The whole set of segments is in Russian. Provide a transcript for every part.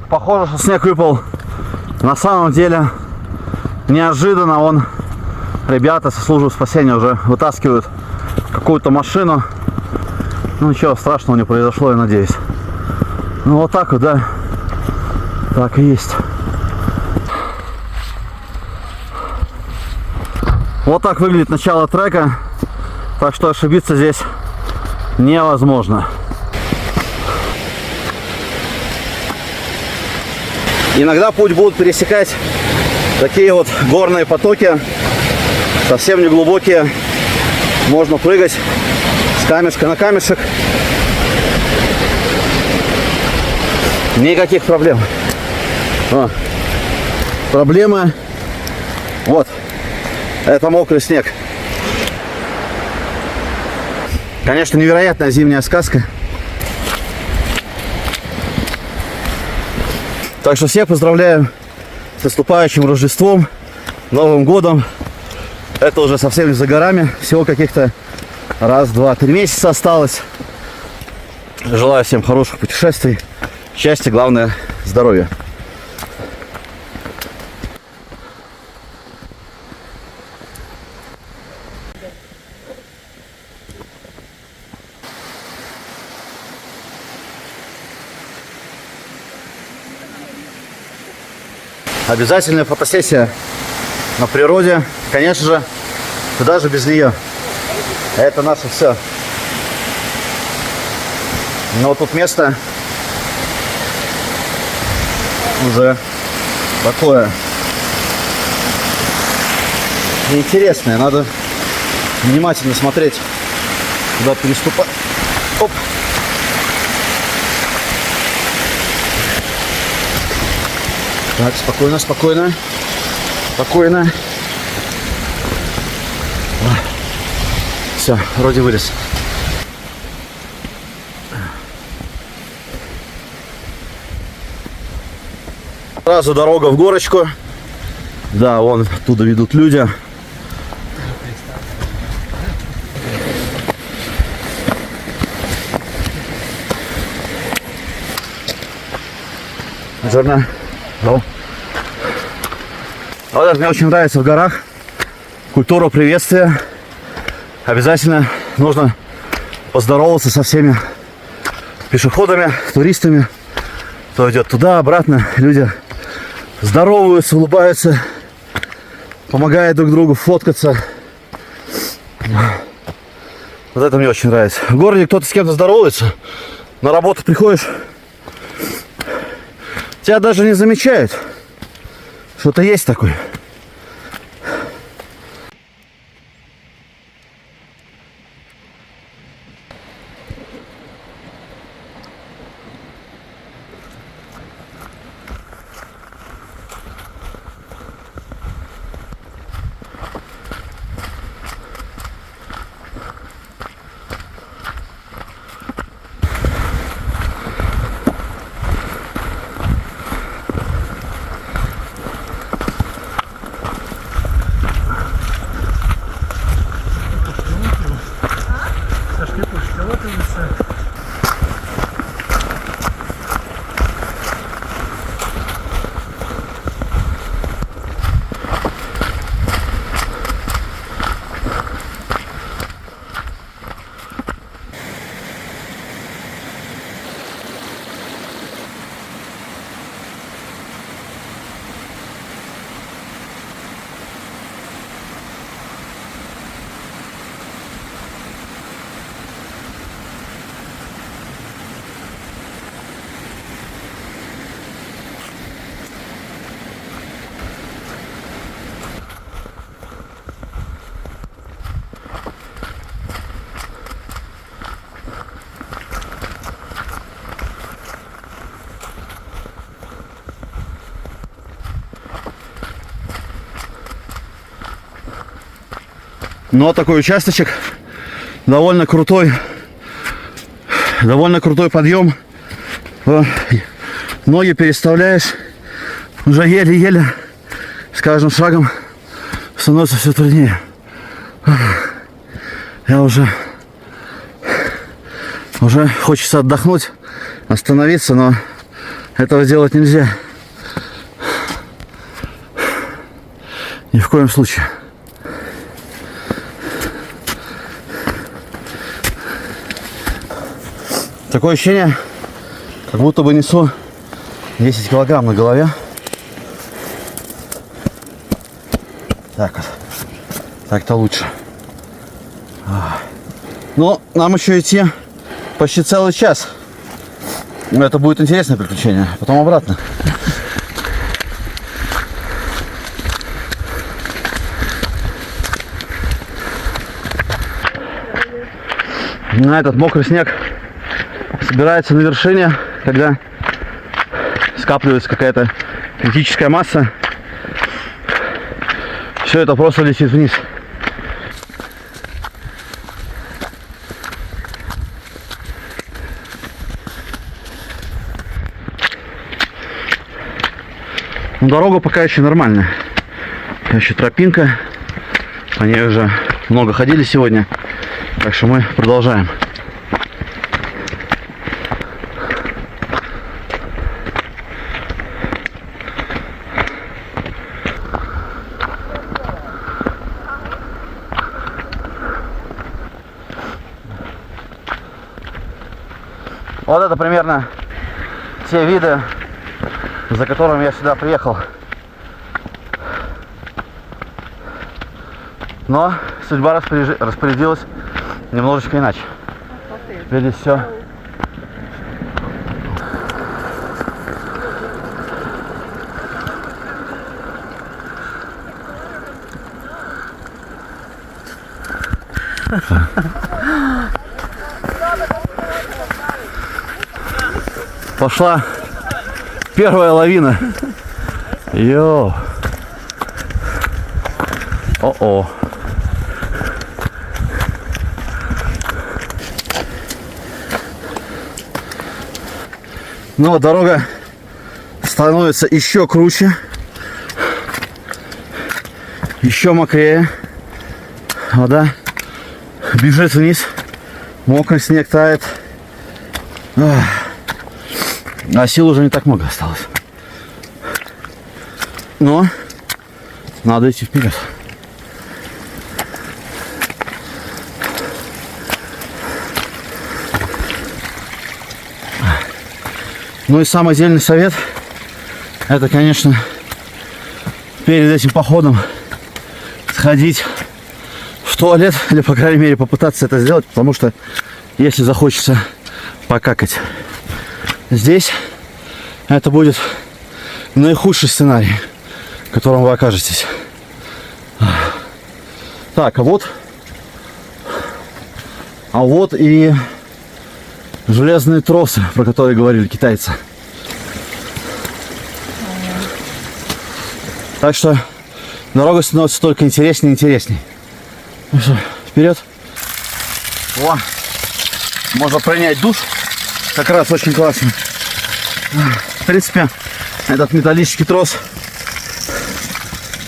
Похоже, что снег выпал на самом деле неожиданно. Ребята со службы спасения уже вытаскивают какую-то машину. Ну ничего страшного не произошло, я надеюсь. Ну вот так вот, да. Так и есть. Вот так выглядит начало трека. Так что ошибиться здесь невозможно. Иногда путь будут пересекать такие вот горные потоки, совсем не глубокие. Можно прыгать с камешка на камешек. Никаких проблем. Проблемы. Вот. Это мокрый снег. Конечно, невероятная зимняя сказка. Так что всех поздравляю с наступающим Рождеством, Новым годом. Это уже совсем не за горами. Всего каких-то раз, два, 3 месяца осталось. Желаю всем хороших путешествий. Счастья, главное, здоровья. Обязательная фотосессия на природе. Конечно же, куда же без нее. Это наше все. Но тут место уже такое интересное. Надо внимательно смотреть, куда переступать. Оп. Так, спокойно, спокойно. Спокойно. Все, вроде вылез. Сразу дорога в горочку. Да, вон оттуда ведут люди. Жирно. Ну. Вот это мне очень нравится в горах. Культура приветствия. Обязательно нужно поздороваться со всеми пешеходами, туристами. Кто идет туда, обратно. Люди здороваются, улыбаются, помогают друг другу фоткаться. Вот это мне очень нравится. В городе кто-то с кем-то здоровается. На работу приходишь, тебя даже не замечают. Что-то есть такое. Но такой участочек довольно крутой подъем. Ноги переставляешь, уже еле-еле с каждым шагом становится все труднее. Я уже Уже хочется отдохнуть, остановиться, но этого сделать нельзя. Ни в коем случае. Такое ощущение, как будто бы несу 10 килограмм на голове. Так вот. Так-то лучше. Но нам еще идти почти целый час. Это будет интересное приключение. Потом обратно. На этот мокрый снег собирается на вершине, когда скапливается какая-то критическая масса. Все это просто летит вниз. Но дорога пока еще нормальная. Еще тропинка. По ней уже много ходили сегодня. Так что мы продолжаем. Вот это примерно те виды, за которыми я сюда приехал. Но судьба распорядилась немножечко иначе. Теперь здесь все. Пошла первая лавина. Йоу. О-о. Ну, дорога становится еще круче, еще мокрее. Вода бежит вниз, мокрый снег тает. А сил уже не так много осталось. Но надо идти вперед. Ну и самый дельный совет, это, конечно, перед этим походом сходить в туалет, или, по крайней мере, попытаться это сделать, потому что если захочется покакать здесь, это будет наихудший сценарий, в котором вы окажетесь. Так, а вот и железные тросы, про которые говорили китайцы. Так что дорога становится только интереснее и интереснее. Ну что, вперед. О, можно принять душ. Как раз очень классно. В принципе, этот металлический трос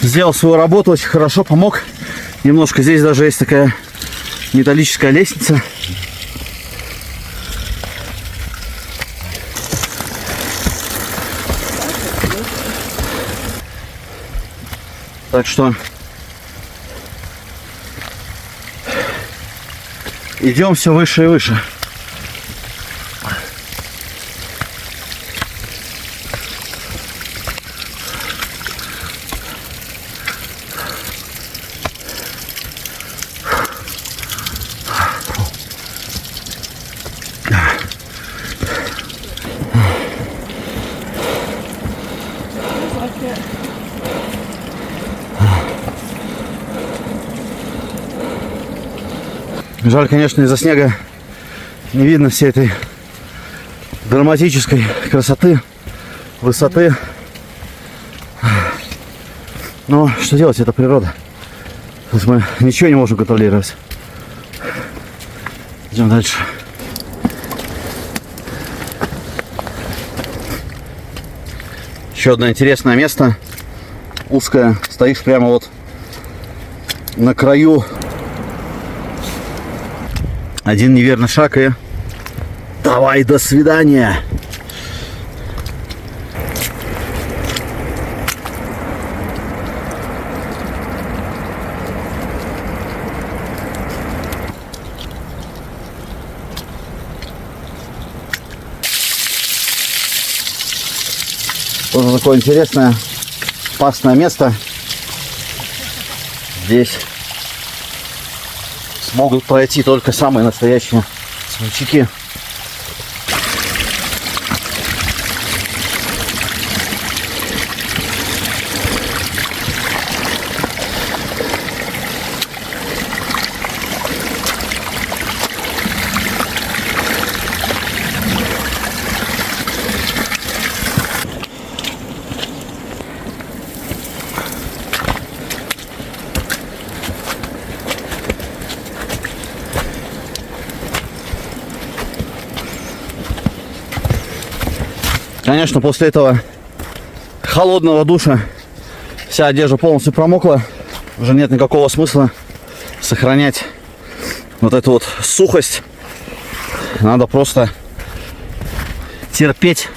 сделал свою работу очень хорошо, помог. Немножко здесь даже есть такая металлическая лестница. Так что идем все выше и выше. Жаль, конечно, из-за снега не видно всей этой драматической красоты, высоты. Но что делать, это природа. Тут мы ничего не можем контролировать. Идем дальше. Еще одно интересное место. Узкое. Стоишь прямо вот на краю. Один неверный шаг и Давай, до свидания. Тоже такое интересное, опасное место. Здесь смогут пройти только самые настоящие смельчаки. Конечно, после этого холодного душа вся одежда полностью промокла. Уже нет никакого смысла сохранять вот эту вот сухость. Надо просто терпеть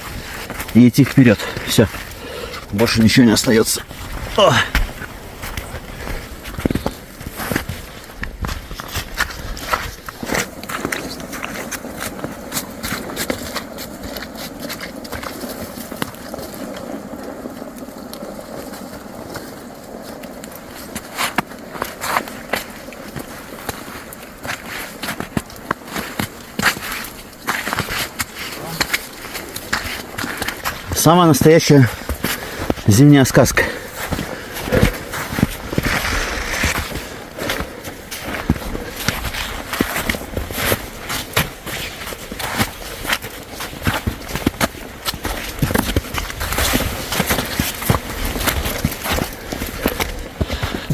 и идти вперед. Все. Больше ничего не остается. О! Самая настоящая зимняя сказка.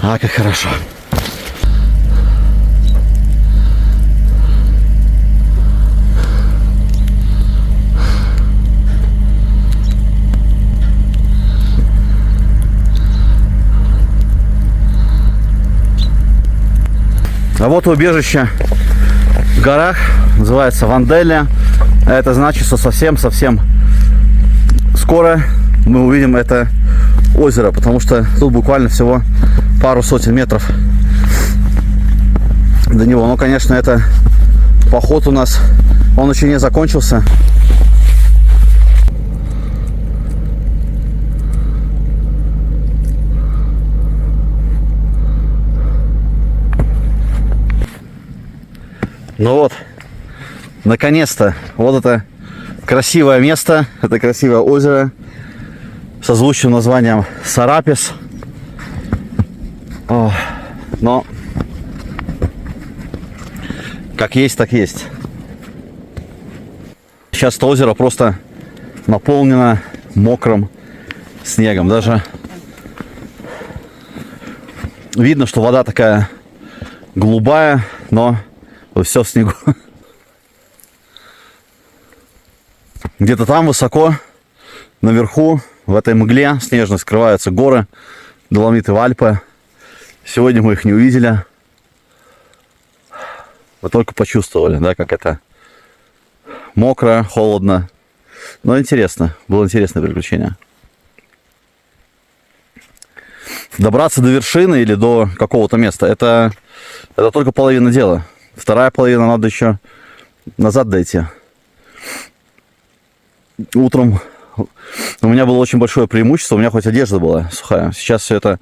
А, как хорошо. А вот убежище в горах, называется Ванделия. Это значит, что совсем-совсем скоро мы увидим это озеро, потому что тут буквально всего пару сотен метров до него. Но, конечно, это поход у нас, он еще не закончился. Ну вот, наконец-то, вот это красивое место, это красивое озеро со звучным названием Сарапис. Но как есть, так есть. Сейчас это озеро просто наполнено мокрым снегом. Даже видно, что вода такая голубая, но все в снегу. Где-то там высоко, наверху, в этой мгле снежной скрываются горы, Доломиты, Альпы. Сегодня мы их не увидели. Вы только почувствовали, да, как это мокро, холодно. Но интересно, было интересное приключение. Добраться до вершины или до какого-то места, это только половина дела. Вторая половина, надо еще назад дойти. Утром у меня было очень большое преимущество. У меня хоть одежда была сухая. Сейчас все это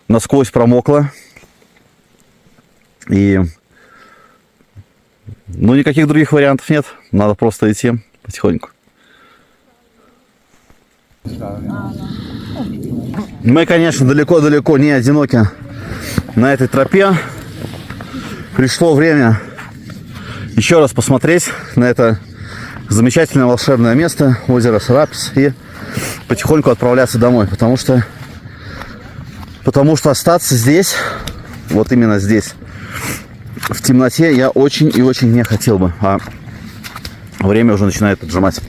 насквозь промокло. И никаких других вариантов нет. Надо просто идти потихоньку. Мы, конечно, далеко-далеко не одиноки на этой тропе. Пришло время еще раз посмотреть на это замечательное волшебное место, озеро Сарапис, и потихоньку отправляться домой, потому что остаться здесь, вот именно здесь, в темноте, я очень и очень не хотел бы, а время уже начинает поджимать.